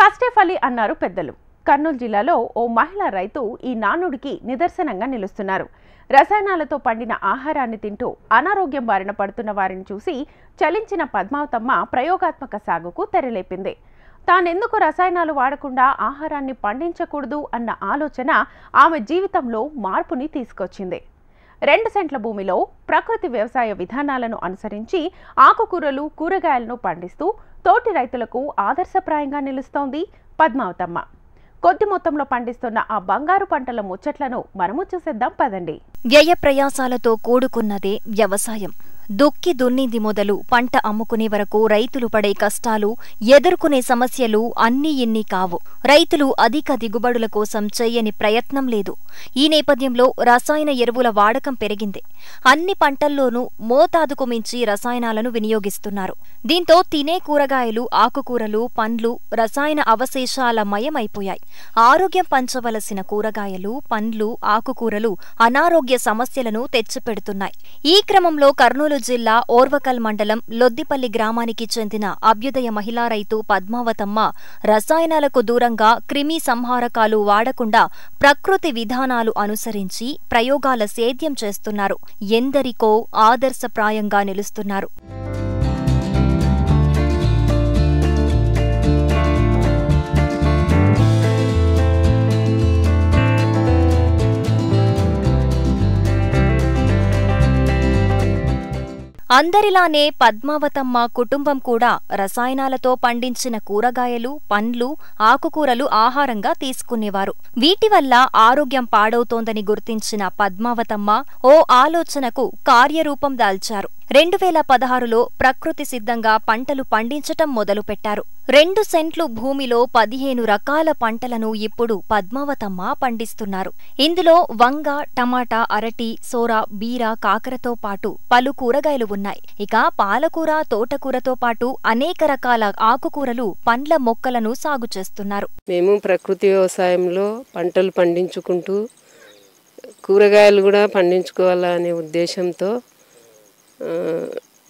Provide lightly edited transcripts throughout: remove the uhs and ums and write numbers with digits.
కష్టే ఫలి అన్నారు పెద్దలు. కర్నూలు జిల్లాలో ఓ మహిళా రైతు ఈ నానుడికి నిదర్శనంగా నిలుస్తున్నారు. రసాయనాలతో పండిన ఆహారాన్ని తింటూ అనారోగ్యం బారిన పడుతున్న వారిని చూసి చలించిన పద్మావతమ్మ ప్రయోగాత్మక సాగుకు తెరలేపింది. తానెందుకు రసాయనాలు వాడకుండా ఆహారాన్ని పండించకూడదు అన్న ఆలోచన ఆమె జీవితంలో మార్పుని తీసుకొచ్చింది. 2 సెంట్ల భూమిలో ప్రకృతి వ్యవసాయ విధానాలను అనుసరించి ఆకుకూరలు, కూరగాయలను పండిస్తూ తోటి రైతులకు ఆదర్శప్రాయంగా నిలుస్తోంది పద్మావతమ్మ. కొద్ది మొత్తంలో పండిస్తున్న ఆ బంగారు పంటల ముచ్చట్లను మనము చూసేద్దాం పదండి. వ్యయ ప్రయాసాలతో కూడుకున్నదే వ్యవసాయం. దుక్కి దున్నింది మొదలు పంట అమ్ముకునే వరకు రైతులు పడే కష్టాలు, ఎదుర్కొనే సమస్యలు అన్నీ ఇన్ని కావు. రైతులు అధిక దిగుబడుల కోసం చేయని ప్రయత్నం లేదు. ఈ నేపథ్యంలో రసాయన ఎరువుల వాడకం పెరిగింది. అన్ని పంటల్లోనూ మోతాదుకు మించి రసాయనాలను వినియోగిస్తున్నారు. దీంతో తినే కూరగాయలు, ఆకుకూరలు, పండ్లు రసాయన అవశేషాల మయమైపోయాయి. ఆరోగ్యం పంచవలసిన కూరగాయలు, పండ్లు, ఆకుకూరలు అనారోగ్య సమస్యలను తెచ్చిపెడుతున్నాయి. ఈ క్రమంలో కర్నూలు జిల్లా ఓర్వకల్ మండలం లొద్దిపల్లి గ్రామానికి చెందిన అభ్యుదయ మహిళా రైతు పద్మావతమ్మ రసాయనాలకు దూరంగా క్రిమి సంహారకాలు వాడకుండా ప్రకృతి విధానాలు అనుసరించి ప్రయోగాల సేద్యం చేస్తున్నారు. ఎందరికో ఆదర్శప్రాయంగా నిలుస్తున్నారు. అందరిలానే పద్మావతమ్మ కుటుంబం కూడా రసాయనాలతో పండించిన కూరగాయలు, పండ్లు, ఆకుకూరలు ఆహారంగా తీసుకునేవారు. వీటి వల్ల ఆరోగ్యం పాడవుతోందని గుర్తించిన పద్మావతమ్మ ఓ ఆలోచనకు కార్యరూపం దాల్చారు. 2016లో ప్రకృతి సిద్ధంగా పంటలు పండించటం మొదలుపెట్టారు. 2 సెంట్లు భూమిలో 15 రకాల పంటలను ఇప్పుడు పద్మావతమ్మ పండిస్తున్నారు. ఇందులో వంగ, టమాటా, అరటి, సోర, బీర, కాకరతో పాటు పలు కూరగాయలు ఉన్నాయి. ఇక పాలకూర, తోటకూరతో పాటు అనేక రకాల ఆకుకూరలు, పండ్ల మొక్కలను సాగు చేస్తున్నారు. మేము ప్రకృతి వ్యవసాయంలో పంటలు పండించుకుంటూ కూరగాయలు కూడా పండించుకోవాలనే ఉద్దేశంతో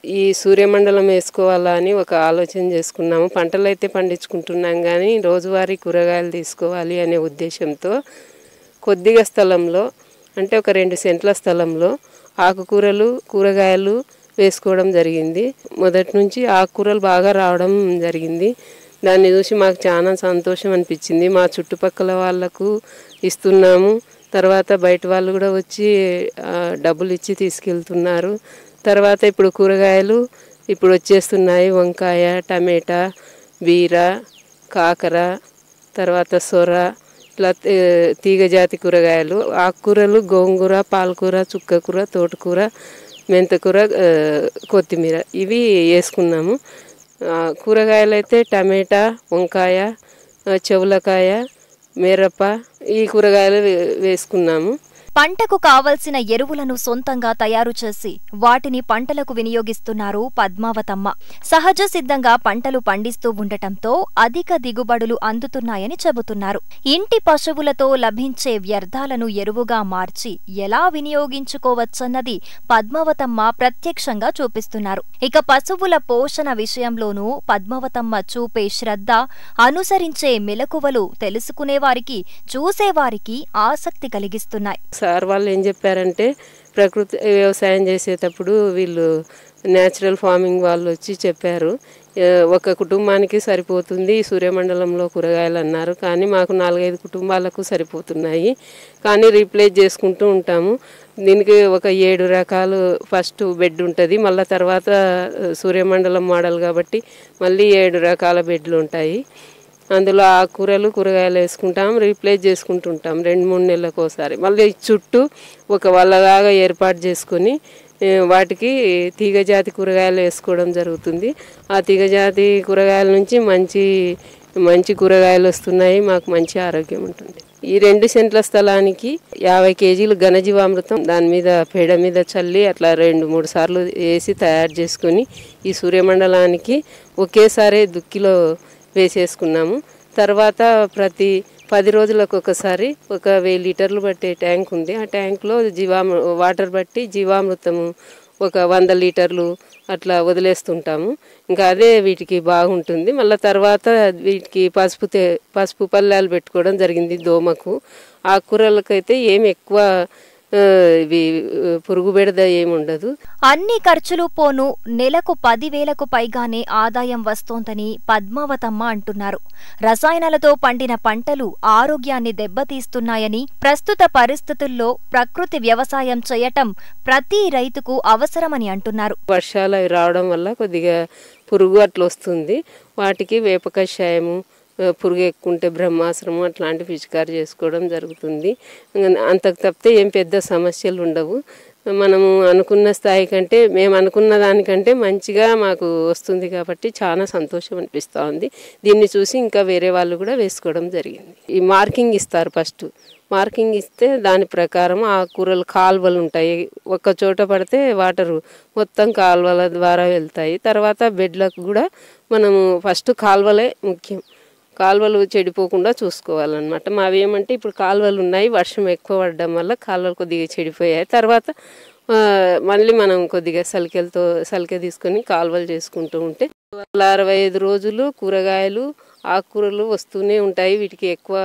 ఈ సూర్యమండలం వేసుకోవాలా అని ఒక ఆలోచన చేసుకున్నాము. పంటలు అయితే పండించుకుంటున్నాం కానీ రోజువారీ కూరగాయలు తీసుకోవాలి అనే ఉద్దేశంతో కొద్దిగా స్థలంలో, అంటే ఒక 2 సెంట్ల స్థలంలో ఆకుకూరలు, కూరగాయలు వేసుకోవడం జరిగింది. మొదటి నుంచి ఆకుకూరలు బాగా రావడం జరిగింది. దాన్ని చూసి మాకు చాలా సంతోషం అనిపించింది. మా చుట్టుపక్కల వాళ్లకు ఇస్తున్నాము. తర్వాత బయట వాళ్ళు కూడా వచ్చి డబ్బులు ఇచ్చి తీసుకెళ్తున్నారు. తర్వాత ఇప్పుడు కూరగాయలు ఇప్పుడు వచ్చేస్తున్నాయి. వంకాయ, టమాటా, బీర, కాకర, తర్వాత సొర, ఇట్లా తీగజాతి కూరగాయలు, ఆకుకూరలు, గోంగూర, పాలకూర, చుక్కకూర, తోటకూర, మెంతకూర, కొత్తిమీర ఇవి వేసుకున్నాము. కూరగాయలు అయితే టమాటా, వంకాయ, చెవులకాయ, మిరప ఈ కూరగాయలు వేసుకున్నాము. పంటకు కావలసిన ఎరువులను సొంతంగా తయారు చేసి వాటిని పంటలకు వినియోగిస్తున్నారు పద్మావతమ్మ. సహజ సిద్ధంగా పంటలు పండిస్తూ ఉండటంతో అధిక దిగుబడులు అందుతున్నాయని చెబుతున్నారు. ఇంటి పశువులతో లభించే వ్యర్థాలను ఎరువుగా మార్చి ఎలా వినియోగించుకోవచ్చన్నది పద్మావతమ్మ ప్రత్యక్షంగా చూపిస్తున్నారు. ఇక పశువుల పోషణ విషయంలోనూ పద్మావతమ్మ చూపే శ్రద్ధ, అనుసరించే మెలకువలు తెలుసుకునేవారికి, చూసేవారికి ఆసక్తి కలిగిస్తున్నాయి. సార్ వాళ్ళు ఏం చెప్పారంటే, ప్రకృతి వ్యవసాయం చేసేటప్పుడు వీళ్ళు న్యాచురల్ ఫార్మింగ్ వాళ్ళు వచ్చి చెప్పారు, ఒక కుటుంబానికి సరిపోతుంది సూర్యమండలంలో కూరగాయలు అన్నారు. కానీ మాకు 4-5 కుటుంబాలకు సరిపోతున్నాయి. కానీ రీప్లేస్ చేసుకుంటూ ఉంటాము. దీనికి ఒక 7 రకాలు ఫస్ట్ బెడ్ ఉంటుంది. మళ్ళీ తర్వాత సూర్యమండలం మోడల్ కాబట్టి మళ్ళీ 7 రకాల బెడ్లు ఉంటాయి. అందులో ఆకుకూరలు, కూరగాయలు వేసుకుంటాం, రీప్లేస్ చేసుకుంటుంటాం 2-3 నెలలకు ఒకసారి. మళ్ళీ చుట్టూ ఒక వల్లలాగా ఏర్పాటు చేసుకొని వాటికి తీగజాతి కూరగాయలు వేసుకోవడం జరుగుతుంది. ఆ తీగజాతి కూరగాయల నుంచి మంచి కూరగాయలు వస్తున్నాయి. మాకు మంచి ఆరోగ్యం ఉంటుంది. ఈ 2 సెంట్ల స్థలానికి 50 కేజీలు ఘనజీవామృతం దాని మీద పేడ మీద చల్లి అట్లా 2-3 సార్లు వేసి తయారు చేసుకొని ఈ సూర్యమండలానికి ఒకేసారి దుక్కిలో వేసేసుకున్నాము. తర్వాత ప్రతి 10 రోజులకు ఒకసారి ఒక 1000 లీటర్లు పట్టే ట్యాంక్ ఉంది. ఆ ట్యాంక్లో వాటర్ బట్టి జీవామృతము ఒక 100 లీటర్లు అట్లా వదిలేస్తుంటాము. ఇంకా అదే వీటికి బాగుంటుంది. మళ్ళీ తర్వాత వీటికి పసుపు పల్లాలు పెట్టుకోవడం జరిగింది దోమకు. ఆకుకూరలకైతే ఏమి ఎక్కువ ఇవి పురుగు బెడద ఏముండదు. అన్ని ఖర్చులు పోను నెలకు 10,000కు పైగానే ఆదాయం వస్తోందని పద్మావతమ్మ అంటున్నారు. రసాయనాలతో పండిన పంటలు ఆరోగ్యాన్ని దెబ్బతీస్తున్నాయని, ప్రస్తుత పరిస్థితుల్లో ప్రకృతి వ్యవసాయం చేయటం ప్రతి రైతుకు అవసరమని అంటున్నారు. వర్షాలు రావడం వల్ల కొద్దిగా పురుగు అట్లా వస్తుంది. వాటికి వేప కషాయము, పురుగు ఎక్కువ ఉంటే బ్రహ్మాస్త్రము అట్లాంటి పిచికారి చేసుకోవడం జరుగుతుంది. అంతకు తప్పితే ఏం పెద్ద సమస్యలు ఉండవు. మనము అనుకున్న స్థాయి కంటే, మేము అనుకున్న దానికంటే మంచిగా మాకు వస్తుంది కాబట్టి చాలా సంతోషం అనిపిస్తూ ఉంది. దీన్ని చూసి ఇంకా వేరే వాళ్ళు కూడా వేసుకోవడం జరిగింది. ఈ మార్కింగ్ ఇస్తారు. ఫస్ట్ మార్కింగ్ ఇస్తే దాని ప్రకారం ఆ కూరలు కాలువలు ఉంటాయి. ఒక్క చోట పడితే వాటరు మొత్తం కాలువల ద్వారా వెళ్తాయి. తర్వాత బెడ్లకు కూడా మనము ఫస్ట్ కాలువలే ముఖ్యం. కాలువలు చెడిపోకుండా చూసుకోవాలన్నమాట. మావి ఏమంటే ఇప్పుడు కాలువలు ఉన్నాయి, వర్షం ఎక్కువ పడడం వల్ల కాలువలు కొద్దిగా చెడిపోయాయి. తర్వాత మళ్ళీ మనం కొద్దిగా సలికె తీసుకొని కాలువలు చేసుకుంటూ ఉంటే 65 రోజులు కూరగాయలు ఆకుకూరలు వస్తూనే ఉంటాయి. వీటికి ఎక్కువ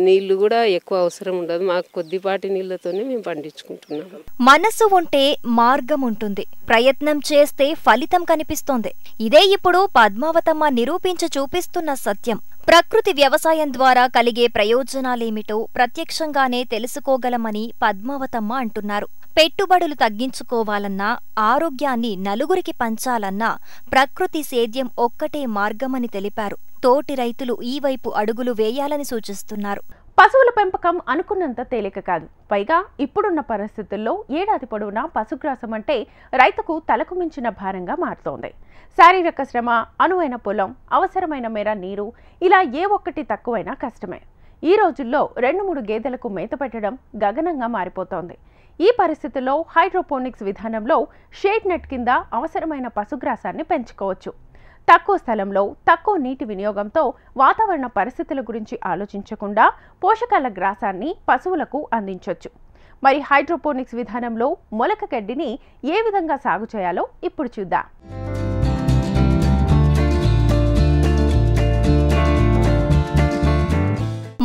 నీళ్లు కూడా ఎక్కువ అవసరం ఉండదు. మాకు కొద్దిపాటి నీళ్లతోనే మేము పండించుకుంటున్నాం. మనసు ఉంటే మార్గం ఉంటుంది, ప్రయత్నం చేస్తే ఫలితం కనిపిస్తోంది. ఇదే ఇప్పుడు పద్మావతమ్మ నిరూపించి చూపిస్తున్న సత్యం. ప్రకృతి వ్యవసాయం ద్వారా కలిగే ప్రయోజనాలేమిటో ప్రత్యక్షంగానే తెలుసుకోగలమని పద్మావతమ్మ అంటున్నారు. పెట్టుబడులు తగ్గించుకోవాలన్నా, ఆరోగ్యాన్ని నలుగురికి పంచాలన్నా ప్రకృతి సేద్యం ఒక్కటే మార్గమని తెలిపారు. తోటి రైతులు ఈ వైపు అడుగులు వేయాలని సూచిస్తున్నారు. పశువుల పెంపకం అనుకున్నంత తేలిక కాదు. పైగా ఇప్పుడున్న పరిస్థితుల్లో ఏడాది పొడవునా పశుగ్రాసం అంటే రైతుకు తలకు మించిన భారంగా మారుతోంది. శారీరక శ్రమ, అనువైన పొలం, అవసరమైన మేర నీరు, ఇలా ఏ ఒక్కటి తక్కువైనా కష్టమే. ఈ రోజుల్లో 2-3 గేదెలకు మేత పెట్టడం గగనంగా మారిపోతోంది. ఈ పరిస్థితుల్లో హైడ్రోపోనిక్స్ విధానంలో షేడ్ నెట్ కింద అవసరమైన పశుగ్రాసాన్ని పెంచుకోవచ్చు. తక్కువ స్థలంలో తక్కువ నీటి వినియోగంతో వాతావరణ పరిస్థితుల గురించి ఆలోచించకుండా పోషకాల గ్రాసాన్ని పశువులకు అందించవచ్చు. మరి హైడ్రోపోనిక్స్ విధానంలో మొలక గడ్డిని ఏ విధంగా సాగు చేయాలో ఇప్పుడు చూద్దాం.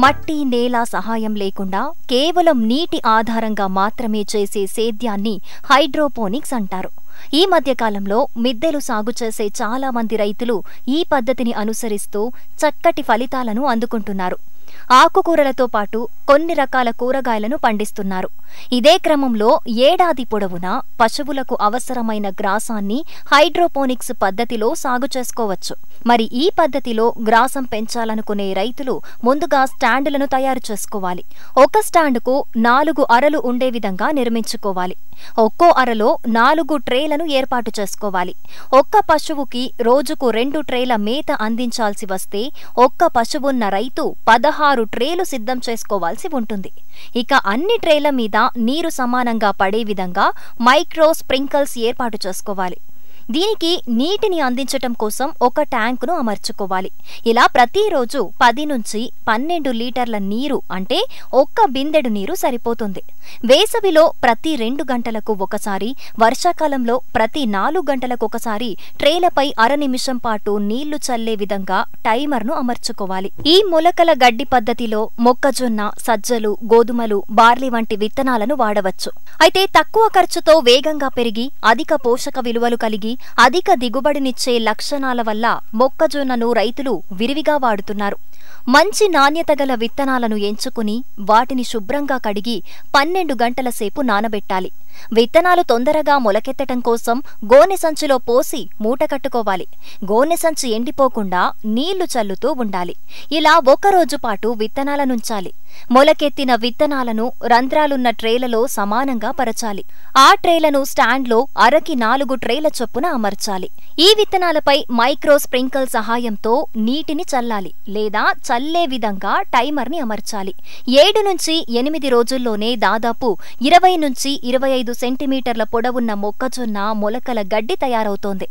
మట్టి, నేల సహాయం లేకుండా కేవలం నీటి ఆధారంగా మాత్రమే చేసే సేద్యాన్ని హైడ్రోపోనిక్స్ అంటారు. ఈ మధ్యకాలంలో మిద్దెలు సాగు చేసే చాలా మంది రైతులు ఈ పద్ధతిని అనుసరిస్తూ చక్కటి ఫలితాలను అందుకుంటున్నారు. ఆకుకూరలతో పాటు కొన్ని రకాల కూరగాయలను పండిస్తున్నారు. ఇదే క్రమంలో ఏడాది పొడవునా పశువులకు అవసరమైన గ్రాసాన్ని హైడ్రోపోనిక్స్ పద్ధతిలో సాగు చేసుకోవచ్చు. మరి ఈ పద్ధతిలో గ్రాసం పెంచాలనుకునే రైతులు ముందుగా స్టాండులను తయారు చేసుకోవాలి. ఒక స్టాండుకు 4 అరలు ఉండే విధంగా నిర్మించుకోవాలి. ఒక్కో అరలో 4 ట్రేలను ఏర్పాటు చేసుకోవాలి. ఒక్క పశువుకి రోజుకు 2 ట్రేల మేత అందించాల్సి వస్తే ఒక్క పశువున్న రైతు 16 ట్రేలు సిద్ధం చేసుకోవాల్సి ఉంటుంది. ఇక అన్ని ట్రేల మీద నీరు సమానంగా పడే విధంగా మైక్రో స్ప్రింకిల్స్ ఏర్పాటు చేసుకోవాలి. దీనికి నీటిని అందించటం కోసం ఒక ట్యాంకును అమర్చుకోవాలి. ఇలా ప్రతిరోజు 10 నుంచి 12 లీటర్ల నీరు అంటే ఒక్క బిందెడు నీరు సరిపోతుంది. వేసవిలో ప్రతి 2 గంటలకు ఒకసారి, వర్షాకాలంలో ప్రతి 4 గంటలకు ఒకసారి ట్రేలపై 1/2 నిమిషం పాటు నీళ్లు చల్లే విధంగా టైమర్ను అమర్చుకోవాలి. ఈ మొలకల గడ్డి పద్ధతిలో మొక్కజొన్న, సజ్జలు, గోధుమలు, బార్లీ వంటి విత్తనాలను వాడవచ్చు. అయితే తక్కువ ఖర్చుతో వేగంగా పెరిగి అధిక పోషక విలువలు కలిగి అధిక దిగుబడినిచ్చే లక్షణాల వల్ల మొక్కజొన్నను రైతులు విరివిగా వాడుతున్నారు. మంచి నాణ్యత గల విత్తనాలను ఎంచుకుని వాటిని శుభ్రంగా కడిగి 12 గంటల సేపు నానబెట్టాలి. విత్తనాలు తొందరగా మొలకెత్తటం కోసం గోనె సంచిలో పోసి మూట కట్టుకోవాలి. గోనె సంచి ఎండిపోకుండా నీళ్లు చల్లుతూ ఉండాలి. ఇలా 1 రోజు పాటు విత్తనాలనుంచాలి. మొలకెత్తిన విత్తనాలను రంధ్రాలున్న ట్రేలలో సమానంగా పరచాలి. ఆ ట్రేలను స్టాండ్లో అరకి 4 ట్రేల చొప్పున అమర్చాలి. ఈ విత్తనాలపై మైక్రో స్ప్రింకిల్ సహాయంతో నీటిని చల్లాలి లేదా చల్లే విధంగా టైమర్ని అమర్చాలి. 7 నుంచి 8 రోజుల్లోనే దాదాపు 20 నుంచి 25 సెంటీమీటర్ల పొడవున్న మొక్కజొన్న మొలకల గడ్డి తయారవుతోంది.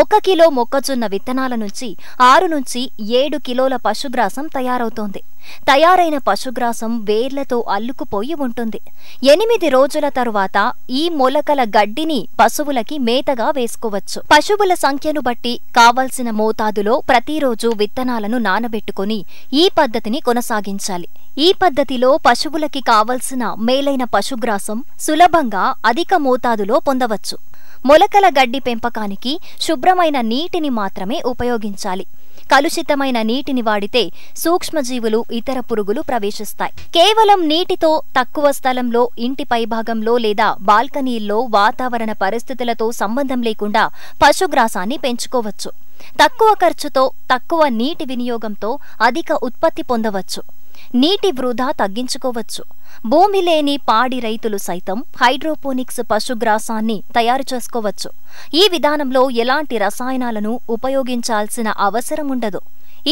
1 కిలో మొక్కజొన్న విత్తనాల నుంచి 6 నుంచి 7 కిలోల పశుగ్రాసం తయారవుతోంది. తయారైన పశుగ్రాసం వేర్లతో అల్లుకుపోయి ఉంటుంది. 8 రోజుల తరువాత ఈ మొలకల గడ్డిని పశువులకి మేతగా వేసుకోవచ్చు. పశువుల సంఖ్యను బట్టి కావలసిన మోతాదులో ప్రతిరోజు విత్తనాలను నానబెట్టుకుని ఈ పద్ధతిని కొనసాగించాలి. ఈ పద్ధతిలో పశువులకి కావలసిన మేలైన పశుగ్రాసం సులభంగా అధిక మోతాదులో పొందవచ్చు. మొలకల గడ్డి పెంపకానికి శుభ్రమైన నీటిని మాత్రమే ఉపయోగించాలి. కలుషితమైన నీటిని వాడితే సూక్ష్మజీవులు, ఇతర పురుగులు ప్రవేశిస్తాయి. కేవలం నీటితో తక్కువ స్థలంలో, ఇంటి పైభాగంలో లేదా బాల్కనీల్లో వాతావరణ పరిస్థితులతో సంబంధం లేకుండా పశుగ్రాసాన్ని పెంచుకోవచ్చు. తక్కువ ఖర్చుతో, తక్కువ నీటి వినియోగంతో అధిక ఉత్పత్తి పొందవచ్చు. నీటి వృధా తగ్గించుకోవచ్చు. భూమి లేని పాడి రైతులు సైతం హైడ్రోపోనిక్స్ పశుగ్రాసాన్ని తయారు చేసుకోవచ్చు. ఈ విధానంలో ఎలాంటి రసాయనాలను ఉపయోగించాల్సిన అవసరం ఉండదు.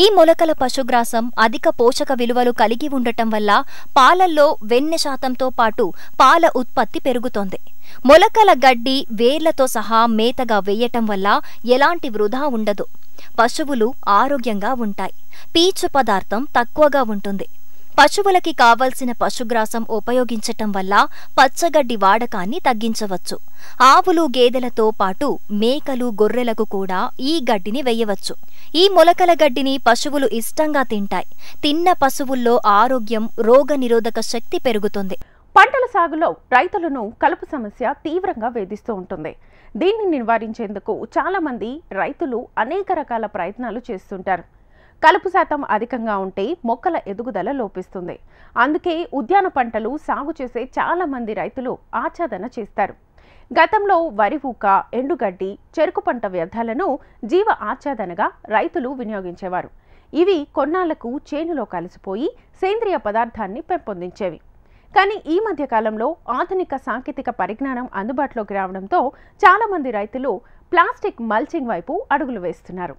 ఈ మొలకల పశుగ్రాసం అధిక పోషక విలువలు కలిగి ఉండటం వల్ల పాలల్లో వెన్నె శాతంతో పాటు పాల ఉత్పత్తి పెరుగుతోంది. మొలకల గడ్డి వేర్లతో సహా మేతగా వేయటం వల్ల ఎలాంటి వృధా ఉండదు. పశువులు ఆరోగ్యంగా ఉంటాయి. పీచు పదార్థం తక్కువగా ఉంటుంది. పశువులకి కావలసిన పశుగ్రాసం ఉపయోగించటం వల్ల పచ్చగడ్డి వాడకాన్ని తగ్గించవచ్చు. ఆవులు, గేదెలతో పాటు మేకలు, గొర్రెలకు కూడా ఈ గడ్డిని వేయవచ్చు. ఈ మొలకల గడ్డిని పశువులు ఇష్టంగా తింటాయి. తిన్న పశువుల్లో ఆరోగ్యం, రోగనిరోధక శక్తి పెరుగుతుంది. పంటల సాగులో రైతులను కలుపు సమస్య తీవ్రంగా వేధిస్తూ ఉంటుంది. దీన్ని నివారించేందుకు చాలా మంది రైతులు అనేక రకాల ప్రయత్నాలు చేస్తుంటారు. కలుపు శాతం అధికంగా ఉంటే మొక్కల ఎదుగుదల లోపిస్తుంది. అందుకే ఉద్యాన పంటలు సాగు చేసే చాలా మంది రైతులు ఆచ్ఛాదన చేస్తారు. గతంలో వరి ఊక, ఎండుగడ్డి, చెరుకు పంట వ్యర్థాలను జీవ ఆచ్ఛాదనగా రైతులు వినియోగించేవారు. ఇవి కొన్నాళ్లకు చేనులో కలిసిపోయి సేంద్రియ పదార్థాన్ని పెంపొందించేవి. కానీ ఈ మధ్య కాలంలో ఆధునిక సాంకేతిక పరిజ్ఞానం అందుబాటులోకి రావడంతో చాలా మంది రైతులు ప్లాస్టిక్ మల్చింగ్ వైపు అడుగులు వేస్తున్నారు.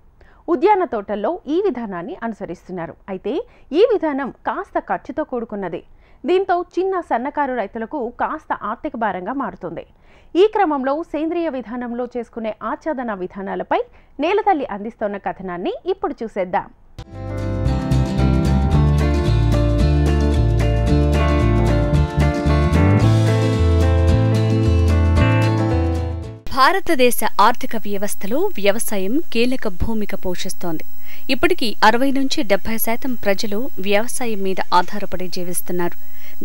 ఉద్యాన తోటల్లో ఈ విధానాన్ని అనుసరిస్తున్నారు. అయితే ఈ విధానం కాస్త ఖర్చుతో కూడుకున్నది. దీంతో చిన్న సన్నకారు రైతులకు కాస్త ఆర్థిక భారంగా మారుతుంది. ఈ క్రమంలో సేంద్రియ విధానంలో చేసుకునే ఆచ్ఛాదన విధానాలపై నేలతల్లి అందిస్తున్న కథనాన్ని ఇప్పుడు చూసేద్దాం. భారతదేశ ఆర్థిక వ్యవస్థలో వ్యవసాయం కీలక భూమిక పోషిస్తోంది. ఇప్పటికీ 60 నుంచి 70% ప్రజలు వ్యవసాయం మీద ఆధారపడి జీవిస్తున్నారు.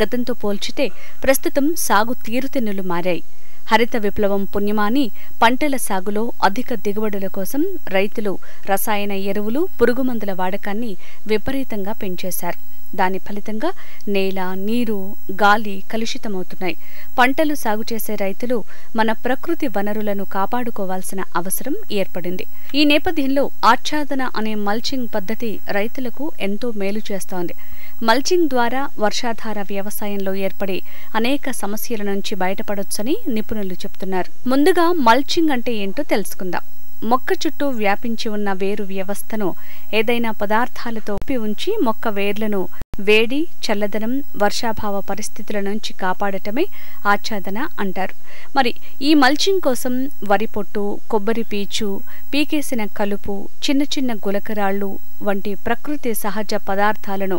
గతంతో పోల్చితే ప్రస్తుతం సాగు తీరుతెన్నులు మారాయి. హరిత విప్లవం పుణ్యమాని పంటల సాగులో అధిక దిగుబడుల కోసం రైతులు రసాయన ఎరువులు, పురుగుమందుల వాడకాన్ని విపరీతంగా పెంచేశారు. దాని ఫలితంగా నేల, నీరు, గాలి కలుషితమవుతున్నాయి. పంటలు సాగు చేసే రైతులు మన ప్రకృతి వనరులను కాపాడుకోవాల్సిన అవసరం ఏర్పడింది. ఈ నేపథ్యంలో ఆచ్ఛాదన అనే మల్చింగ్ పద్ధతి రైతులకు ఎంతో మేలు చేస్తోంది. మల్చింగ్ ద్వారా వర్షాధార వ్యవసాయంలో ఏర్పడే అనేక సమస్యల నుంచి బయటపడొచ్చని నిపుణులు చెబుతున్నారు. ముందుగా మల్చింగ్ అంటే ఏంటో తెలుసుకుందాం. మొక్క చుట్టూ వ్యాపించి ఉన్న వేరు వ్యవస్థను ఏదైనా పదార్థాలతో ఉంచి మొక్క వేర్లను వేడి, చల్లదనం, వర్షాభావ పరిస్థితుల నుంచి కాపాడటమే ఆచ్ఛాదన అంటారు. మరి ఈ మల్చింగ్ కోసం వరి పొట్టు, కొబ్బరి పీచు, పీకేసిన కలుపు, చిన్న చిన్న గులకరాళ్లు వంటి ప్రకృతి సహజ పదార్థాలను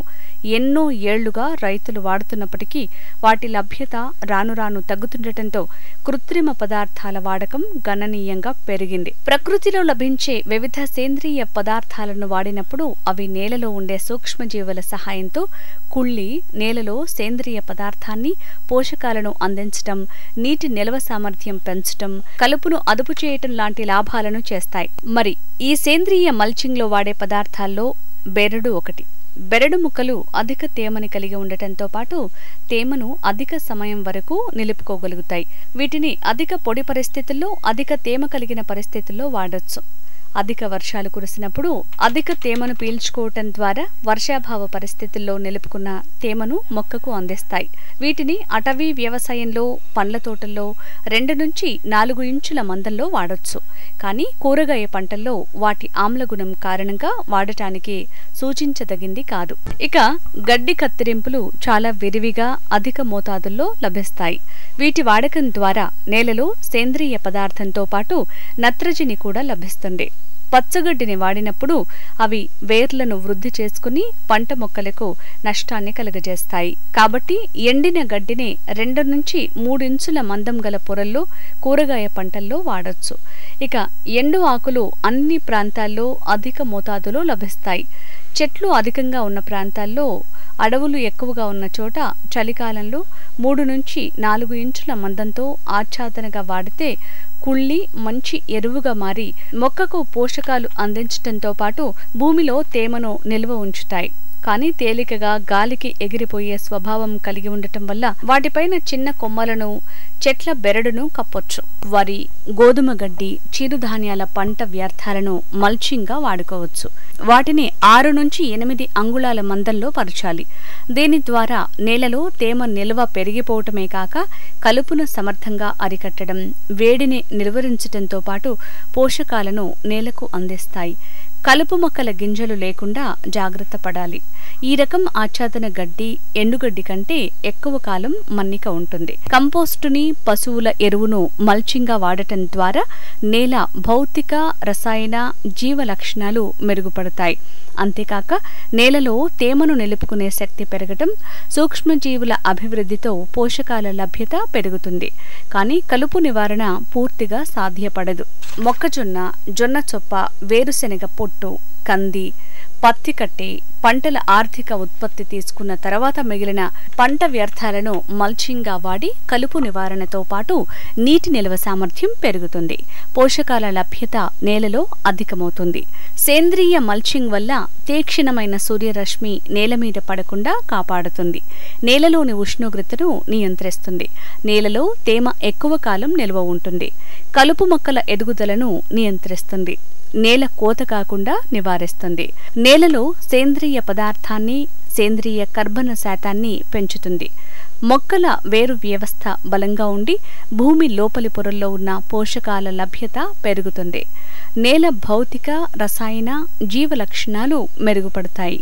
ఎన్నో ఏళ్లుగా రైతులు వాడుతున్నప్పటికీ వాటి లభ్యత రాను రాను తగ్గుతుండటంతో కృత్రిమ పదార్థాల వాడకం గణనీయంగా పెరిగింది. ప్రకృతిలో లభించే వివిధ సేంద్రియ పదార్థాలను వాడినప్పుడు అవి నేలలో ఉండే సూక్ష్మజీవుల సహాయంతో కుళ్ళి నేలలో సేంద్రియ పదార్థాన్ని, పోషకాలను అందించటం, నీటి నిల్వ సామర్థ్యం పెంచటం, కలుపును అదుపు చేయటం లాంటి లాభాలను చేస్తాయి. మరి ఈ సేంద్రియ మల్చింగ్లో వాడే పదార్థాల్లో బెరడు ఒకటి. బెరడు ముక్కలు అధిక తేమని కలిగి ఉండటంతో పాటు తేమను అధిక సమయం వరకు నిలుపుకోగలుగుతాయి. వీటిని అధిక పొడి పరిస్థితుల్లో, అధిక తేమ కలిగిన పరిస్థితుల్లో వాడొచ్చు. అధిక వర్షాలు కురిసినప్పుడు అధిక తేమను పీల్చుకోవటం ద్వారా వర్షాభావ పరిస్థితుల్లో నిలుపుకున్న తేమను మొక్కకు అందిస్తాయి. వీటిని అటవీ వ్యవసాయంలో, పండ్ల తోటల్లో 2 నుంచి 4 ఇంచుల మందంలో వాడొచ్చు. కానీ కూరగాయ పంటల్లో వాటి ఆమ్లగుణం కారణంగా వాడటానికి సూచించదగింది కాదు. ఇక గడ్డి కత్తిరింపులు చాలా విరివిగా అధిక మోతాదుల్లో లభిస్తాయి. వీటి వాడకం ద్వారా నేలలో సేంద్రియ పదార్థంతో పాటు నత్రజని కూడా లభిస్తుంది. పచ్చగడ్డిని వాడినప్పుడు అవి వేర్లను వృద్ధి చేసుకుని పంట మొక్కలకు నష్టాన్ని కలుగజేస్తాయి. కాబట్టి ఎండిన గడ్డిని 2 నుంచి 3 ఇంచుల మందం గల పొరల్లో కూరగాయ పంటల్లో వాడొచ్చు. ఇక ఎండు ఆకులు అన్ని ప్రాంతాల్లో అధిక మోతాదులో లభిస్తాయి. చెట్లు అధికంగా ఉన్న ప్రాంతాల్లో, అడవులు ఎక్కువగా ఉన్న చోట చలికాలంలో 3 నుంచి 4 ఇంచుల మందంతో ఆచ్ఛాదనగా వాడితే కుళ్ళి మంచి ఎరువుగా మారి మొక్కకు పోషకాలు అందించడంతో పాటు భూమిలో తేమను నిల్వ ఉంచుతాయి. కానీ తేలికగా గాలికి ఎగిరిపోయే స్వభావం కలిగి ఉండటం వల్ల వాటిపైన చిన్న కొమ్మలను, చెట్ల బెరడును కప్పొచ్చు. వరి, గోధుమ గడ్డి, చిరుధాన్యాల పంట వ్యర్థాలను మల్చింగ్గా వాడుకోవచ్చు. వాటిని 6 నుంచి 8 అంగుళాల మందంలో పరచాలి. దీని ద్వారా నేలలో తేమ నిల్వ పెరిగిపోవటమే కాక కలుపును సమర్థంగా అరికట్టడం, వేడిని నిలువరించడంతో పాటు పోషకాలను నేలకు అందిస్తాయి. కలుపు మొక్కల గింజలు లేకుండా జాగ్రత్త పడాలి. ఈ రకం ఆచ్ఛాదన గడ్డి ఎండుగడ్డి కంటే ఎక్కువ కాలం మన్నిక ఉంటుంది. కంపోస్టుని, పశువుల ఎరువును మల్చింగ్గా వాడటం ద్వారా నేల భౌతిక, రసాయన, జీవ లక్షణాలు మెరుగుపడతాయి. అంతేకాక నేలలో తేమను నిలుపుకునే శక్తి పెరగటం, సూక్ష్మజీవుల అభివృద్ధితో పోషకాల లభ్యత పెరుగుతుంది. కానీ కలుపు నివారణ పూర్తిగా సాధ్యపడదు. మొక్కజొన్న, జొన్న చొప్ప, వేరుశెనగ పొట్టు, కంది, పత్తి కట్టి పంటల ఆర్థిక ఉత్పత్తి తీసుకున్న తర్వాత మిగిలిన పంట వ్యర్థాలను మల్చింగ్గా వాడి కలుపు నివారణతో పాటు నీటి నిల్వ సామర్థ్యం పెరుగుతుంది. పోషకాల లభ్యత నేలలో అధికమవుతుంది. సేంద్రియ మల్చింగ్ వల్ల తీక్షణమైన సూర్యరశ్మి నేల మీద పడకుండా కాపాడుతుంది. నేలలోని ఉష్ణోగ్రతను నియంత్రిస్తుంది. నేలలో తేమ ఎక్కువ కాలం నిల్వ ఉంటుంది. కలుపు మొక్కల ఎదుగుదలను నియంత్రిస్తుంది. నేల కోత కాకుండా నివారిస్తుంది. నేలలో సేంద్రియ పదార్థాన్ని, సేంద్రియ కర్బన శాతాన్ని పెంచుతుంది. మొక్కల వేరు వ్యవస్థ బలంగా ఉండి భూమి లోపలి పొరల్లో ఉన్న పోషకాల లభ్యత పెరుగుతుంది. నేల భౌతిక, రసాయన, జీవ లక్షణాలు మెరుగుపడతాయి.